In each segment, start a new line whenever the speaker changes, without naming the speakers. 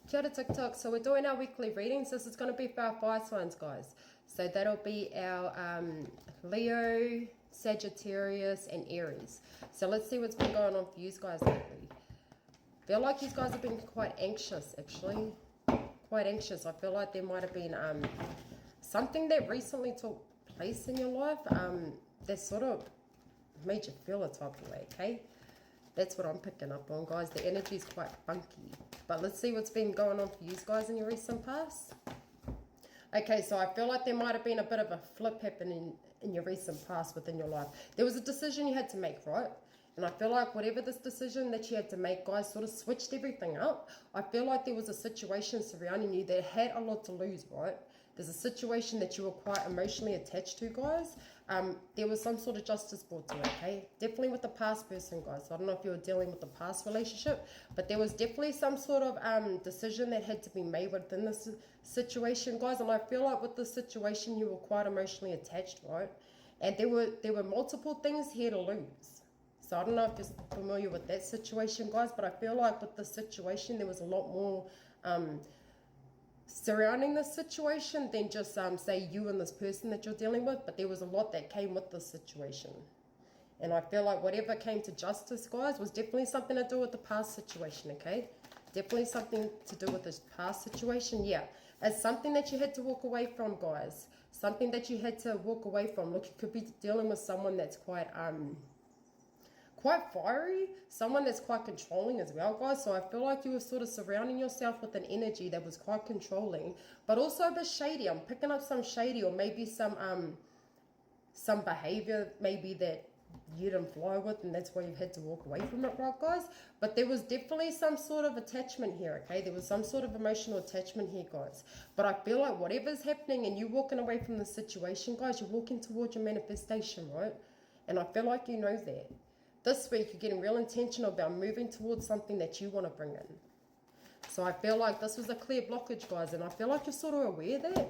Kia ora TikTok. So we're doing our weekly readings. This is going to be for our fire signs, guys. So that'll be our Leo, Sagittarius, and Aries. So let's see what's been going on for you guys lately. Feel like you guys have been quite anxious, actually. Quite anxious. I feel like there might have been something that recently took place in your life that sort of made you feel a type of way, okay? That's what I'm picking up on, guys. The energy is quite funky. But let's see what's been going on for you guys in your recent past. Okay, so I feel like there might have been a bit of a flip happening in your recent past within your life. There was a decision you had to make, right? And I feel like whatever this decision that you had to make, guys, sort of switched everything up. I feel like there was a situation surrounding you that had a lot to lose, right? There's a situation that you were quite emotionally attached to, guys. There was some sort of justice brought to it, okay? Definitely with the past person, guys. So I don't know if you were dealing with the past relationship, but there was definitely some sort of decision that had to be made within this situation, guys. And I feel like with this situation, you were quite emotionally attached, right? And there were multiple things here to lose. So I don't know if you're familiar with that situation, guys, but I feel like with this situation, there was a lot more surrounding this situation than just say you and this person that you're dealing with, but there was a lot that came with this situation. And I feel like whatever came to justice, guys, was definitely something to do with the past situation, okay? Definitely something to do with this past situation, yeah. It's something that you had to walk away from, guys. Something that you had to walk away from. Look, you could be dealing with someone that's quite fiery, someone that's quite controlling as well, guys. So I feel like you were sort of surrounding yourself with an energy that was quite controlling, but also a bit shady. I'm picking up some shady, or maybe some behavior maybe that you didn't fly with, and that's why you've had to walk away from it, right, guys? But there was definitely some sort of attachment here, okay? There was some sort of emotional attachment here, guys. But I feel like whatever's happening and you walking away from the situation, guys, you're walking towards your manifestation, right? And I feel like you know that. This week, you're getting real intentional about moving towards something that you want to bring in. So I feel like this was a clear blockage, guys, and I feel like you're sort of aware that.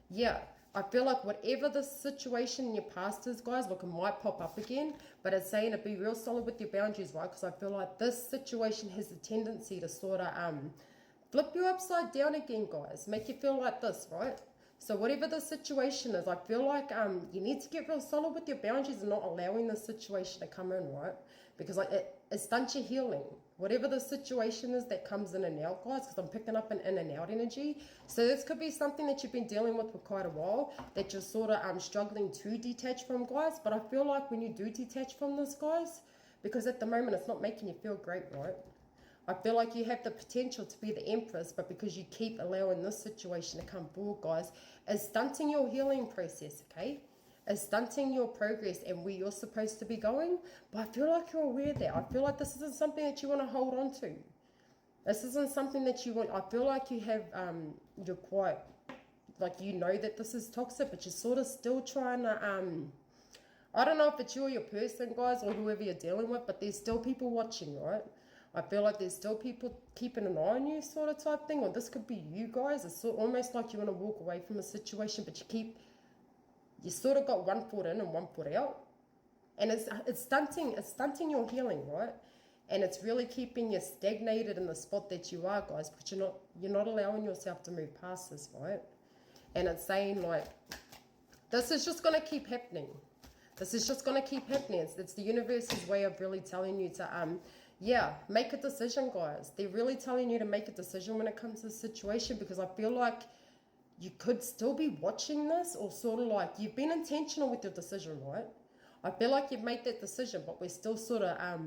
Yeah, I feel like whatever the situation in your past is, guys, look, it might pop up again, but it's saying to be real solid with your boundaries, right? Because I feel like this situation has a tendency to sort of flip you upside down again, guys. Make you feel like this, right? So whatever the situation is, I feel like you need to get real solid with your boundaries and not allowing the situation to come in, right? Because like it stunts your healing. Whatever the situation is that comes in and out, guys, because I'm picking up an in and out energy. So this could be something that you've been dealing with for quite a while, that you're sort of struggling to detach from, guys. But I feel like when you do detach from this, guys, because at the moment it's not making you feel great, right? I feel like you have the potential to be the empress, but because you keep allowing this situation to come forward, guys, is stunting your healing process, okay? Is stunting your progress and where you're supposed to be going. But I feel like you're aware of that. I feel like this isn't something that you want to hold on to. This isn't something that you want. I feel like you have, you're quite, like you know that this is toxic, but you're sort of still trying to, I don't know if it's you or your person, guys, or whoever you're dealing with, but there's still people watching, right? I feel like there's still people keeping an eye on you, sort of type thing, or this could be you guys. It's almost like you want to walk away from a situation, but you sort of got one foot in and one foot out, and it's stunting your healing, right? And it's really keeping you stagnated in the spot that you are, guys, because you're not allowing yourself to move past this, right? And it's saying like this is just going to keep happening. This is just going to keep happening. It's the universe's way of really telling you to, yeah, make a decision, guys. They're really telling you to make a decision when it comes to the situation, because I feel like you could still be watching this, or sort of like you've been intentional with your decision, right? I feel like you've made that decision, but we're still sort of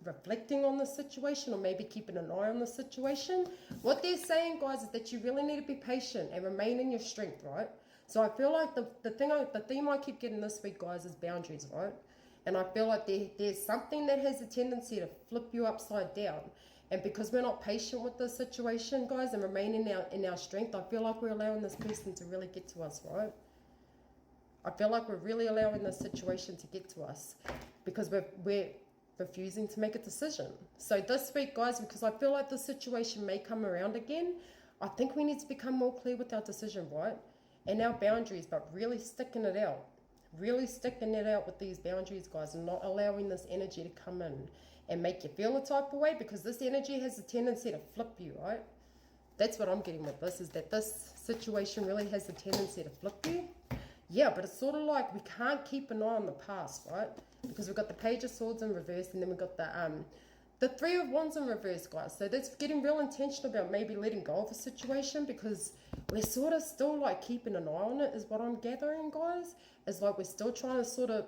reflecting on the situation, or maybe keeping an eye on the situation. What they're saying, guys, is that you really need to be patient and remain in your strength, right? So I feel like the theme I keep getting this week, guys, is boundaries, right? And I feel like there's something that has a tendency to flip you upside down. And because we're not patient with the situation, guys, and remain in our strength, I feel like we're allowing this person to really get to us, right? I feel like we're really allowing this situation to get to us because we're refusing to make a decision. So this week, guys, because I feel like the situation may come around again, I think we need to become more clear with our decision, right? And our boundaries, but really sticking it out. Really sticking it out with these boundaries, guys, and not allowing this energy to come in and make you feel a type of way, because this energy has a tendency to flip you, right? That's what I'm getting with this, is that this situation really has the tendency to flip you. Yeah, but it's sort of like we can't keep an eye on the past, right? Because we've got the Page of Swords in reverse, and then we've got the Three of Wands in reverse, guys. So that's getting real intentional about maybe letting go of a situation, because we're sort of still like keeping an eye on it, is what I'm gathering, guys. It's like we're still trying to sort of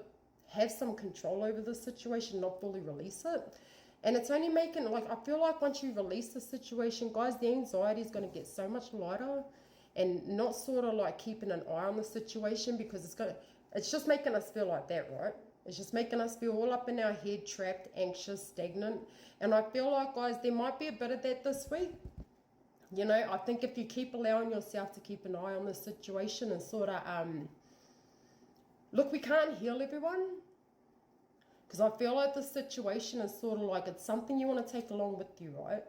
have some control over the situation, not fully release it. And it's only making, like, I feel like once you release the situation, guys, the anxiety is going to get so much lighter, and not sort of like keeping an eye on the situation, because it's just making us feel like that, right? It's just making us feel all up in our head, trapped, anxious, stagnant. And I feel like, guys, there might be a bit of that this week. You know, I think if you keep allowing yourself to keep an eye on the situation and sort of, look, we can't heal everyone. Because I feel like the situation is sort of like, it's something you want to take along with you, right?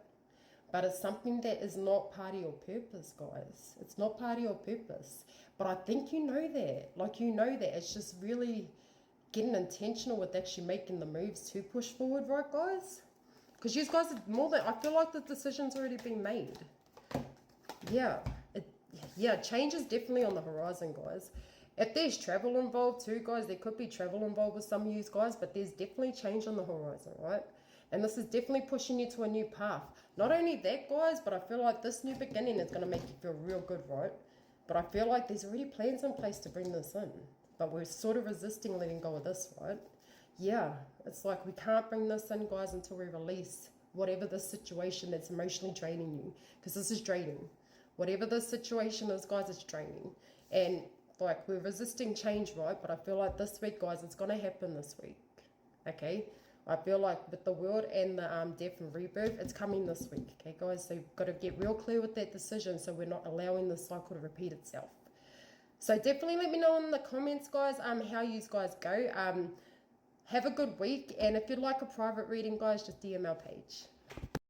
But it's something that is not part of your purpose, guys. It's not part of your purpose. But I think you know that. Like, you know that. It's just really getting intentional with actually making the moves to push forward, right, guys? Because you guys are more than, I feel like the decision's already been made. Yeah. Yeah, change is definitely on the horizon, guys. If there's travel involved too, guys, there could be travel involved with some of you guys, but there's definitely change on the horizon, right? And this is definitely pushing you to a new path. Not only that, guys, but I feel like this new beginning is going to make you feel real good, right? But I feel like there's already plans in place to bring this in. But we're sort of resisting letting go of this, right? Yeah, it's like we can't bring this in, guys, until we release whatever the situation that's emotionally draining you. Because this is draining. Whatever the situation is, guys, it's draining. And like, we're resisting change, right? But I feel like this week, guys, it's going to happen this week. Okay? I feel like with the World and the death and rebirth, it's coming this week. Okay, guys? So you've got to get real clear with that decision, so we're not allowing the cycle to repeat itself. So definitely let me know in the comments, guys, how you guys go. Have a good week. And if you'd like a private reading, guys, just DM our page.